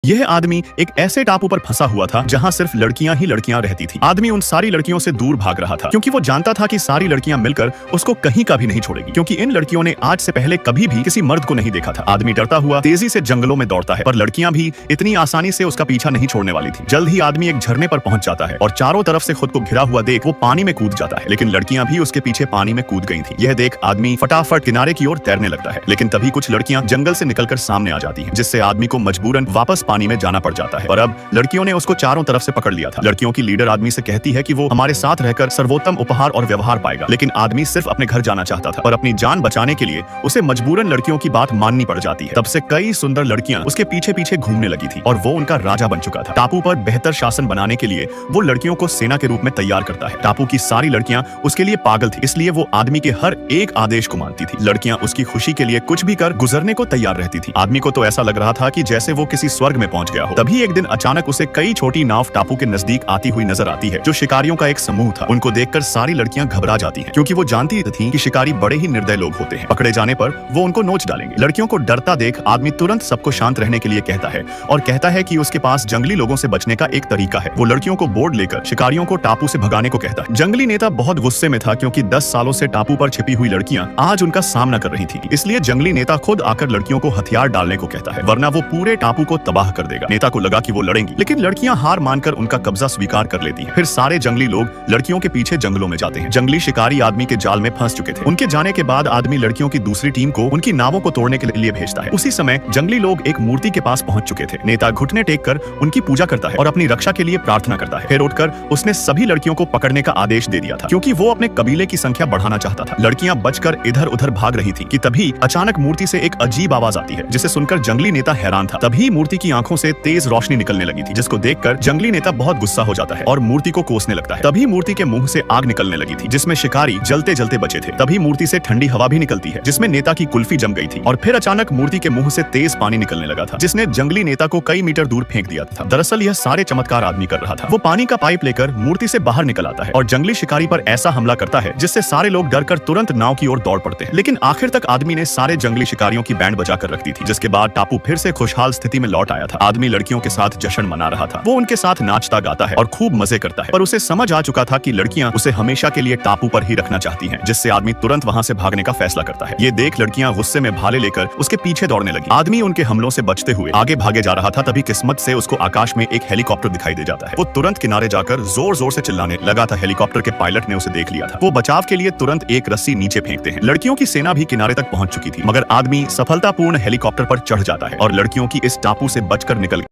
यह आदमी एक ऐसे टापू पर फंसा हुआ था जहां सिर्फ लड़कियां ही लड़कियां रहती थी। आदमी उन सारी लड़कियों से दूर भाग रहा था क्योंकि वो जानता था कि सारी लड़कियां मिलकर उसको कहीं का भी नहीं छोड़ेगी, क्योंकि इन लड़कियों ने आज से पहले कभी भी किसी मर्द को नहीं देखा था। आदमी डरता हुआ तेजी से जंगलों में दौड़ता है, पर लड़कियां भी इतनी आसानी से उसका पीछा नहीं छोड़ने वाली थी। जल्द ही आदमी एक झरने पर पहुंच जाता है और चारों तरफ से खुद को घिरा हुआ देख वो पानी में कूद जाता है, लेकिन लड़कियां भी उसके पीछे पानी में कूद गई थी। यह देख आदमी फटाफट किनारे की ओर तैरने लगता है, लेकिन तभी कुछ लड़कियां जंगल से निकलकर सामने आ जाती हैं, जिससे आदमी को मजबूरन वापस पानी में जाना पड़ जाता है। और अब लड़कियों ने उसको चारों तरफ से पकड़ लिया था। लड़कियों की लीडर आदमी से कहती है कि वो हमारे साथ रहकर सर्वोत्तम उपहार और व्यवहार पाएगा, लेकिन आदमी सिर्फ अपने घर जाना चाहता था और अपनी जान बचाने के लिए उसे मजबूरन लड़कियों की बात माननी पड़ जाती है। तब से कई सुंदर लड़कियां उसके पीछे पीछे घूमने लगी थी और वो उनका राजा बन चुका था। टापू पर बेहतर शासन बनाने के लिए वो लड़कियों को सेना के रूप में तैयार करता है। टापू की सारी लड़कियां उसके लिए पागल थी, इसलिए वो आदमी के हर एक आदेश को मानती थी। लड़कियां उसकी खुशी के लिए कुछ भी कर गुजरने को तैयार रहती थी। आदमी को तो ऐसा लग रहा था कि जैसे वो किसी स्वर्ग में पहुंच गया हो। तभी एक दिन अचानक उसे कई छोटी नाव टापू के नजदीक आती हुई नजर आती है, जो शिकारियों का एक समूह था। उनको देखकर सारी लड़कियां घबरा जाती हैं, क्योंकि वो जानती थीं कि शिकारी बड़े ही निर्दय लोग होते हैं। पकड़े जाने पर वो उनको नोच डालेंगे। लड़कियों को डरता देख आदमी तुरंत सबको शांत रहने के लिए कहता है और कहता है कि उसके पास जंगली लोगों से बचने का एक तरीका है। वो लड़कियों को बोर्ड लेकर शिकारियों को टापू से भगाने को कहता है। जंगली नेता बहुत गुस्से में था, क्योंकि 10 सालों से टापू पर छिपी हुई लड़कियां आज उनका सामना कर रही थी। इसलिए जंगली नेता खुद आकर लड़कियों को हथियार डालने को कहता है, वरना वो पूरे टापू को तबाह कर देगा। नेता को लगा कि वो लड़ेंगी, लेकिन लड़कियां हार मानकर उनका कब्जा स्वीकार कर लेती हैं। फिर सारे जंगली लोग लड़कियों के पीछे जंगलों में जाते हैं। जंगली शिकारी आदमी के जाल में फंस चुके थे। उनके जाने के बाद आदमी लड़कियों की दूसरी टीम को उनकी नावों को तोड़ने के लिए भेजता है। उसी समय जंगली लोग एक मूर्ति के पास पहुंच चुके थे। नेता घुटने टेक कर उनकी पूजा करता है और अपनी रक्षा के लिए प्रार्थना करता है। फिर उठकर उसने सभी लड़कियों को पकड़ने का आदेश दे दिया था, क्योंकि वो अपने कबीले की संख्या बढ़ाना चाहता था। लड़कियां बचकर इधर उधर भाग रही थी कि तभी अचानक मूर्ति से एक अजीब आवाज आती है, जिसे सुनकर जंगली नेता हैरान था। तभी मूर्ति की आंखों से तेज रोशनी निकलने लगी थी, जिसको देखकर जंगली नेता बहुत गुस्सा हो जाता है और मूर्ति को कोसने लगता है। तभी मूर्ति के मुंह से आग निकलने लगी थी, जिसमें शिकारी जलते जलते बचे थे। तभी मूर्ति से ठंडी हवा भी निकलती है, जिसमें नेता की कुल्फी जम गई थी। और फिर अचानक मूर्ति के मुंह से तेज पानी निकलने लगा था, जिसने जंगली नेता को कई मीटर दूर फेंक दिया था। दरअसल यह सारे चमत्कार आदमी कर रहा था। वो पानी का पाइप लेकर मूर्ति से बाहर निकल आता है और जंगली शिकारी पर ऐसा हमला करता है, जिससे सारे लोग डरकर तुरंत नाव की ओर दौड़ पड़ते हैं। लेकिन आखिर तक आदमी ने सारे जंगली शिकारियों की बैंड बजा कर रख दी थी, जिसके बाद टापू फिर से खुशहाल स्थिति में लौट आया था। आदमी लड़कियों के साथ जश्न मना रहा था। वो उनके साथ नाचता गाता है और खूब मजे करता है, पर उसे समझ आ चुका था कि लड़कियां उसे हमेशा के लिए टापू पर ही रखना चाहती हैं, जिससे आदमी तुरंत वहां से भागने का फैसला करता है। ये देख लड़कियां गुस्से में भाले लेकर उसके पीछे दौड़ने लगी। आदमी उनके हमलों से बचते हुए आगे भागे जा रहा था। तभी किस्मत से उसको आकाश में एक हेलीकॉप्टर दिखाई दे जाता है। वो तुरंत किनारे जाकर जोर जोर से चिल्लाने लगा था। हेलीकॉप्टर के पायलट ने उसे देख लिया था। वो बचाव के लिए तुरंत एक रस्सी नीचे फेंकते हैं। लड़कियों की सेना भी किनारे तक पहुंच चुकी थी, मगर आदमी सफलतापूर्ण हेलीकॉप्टर पर चढ़ जाता है और लड़कियों की इस टापू से बचकर निकल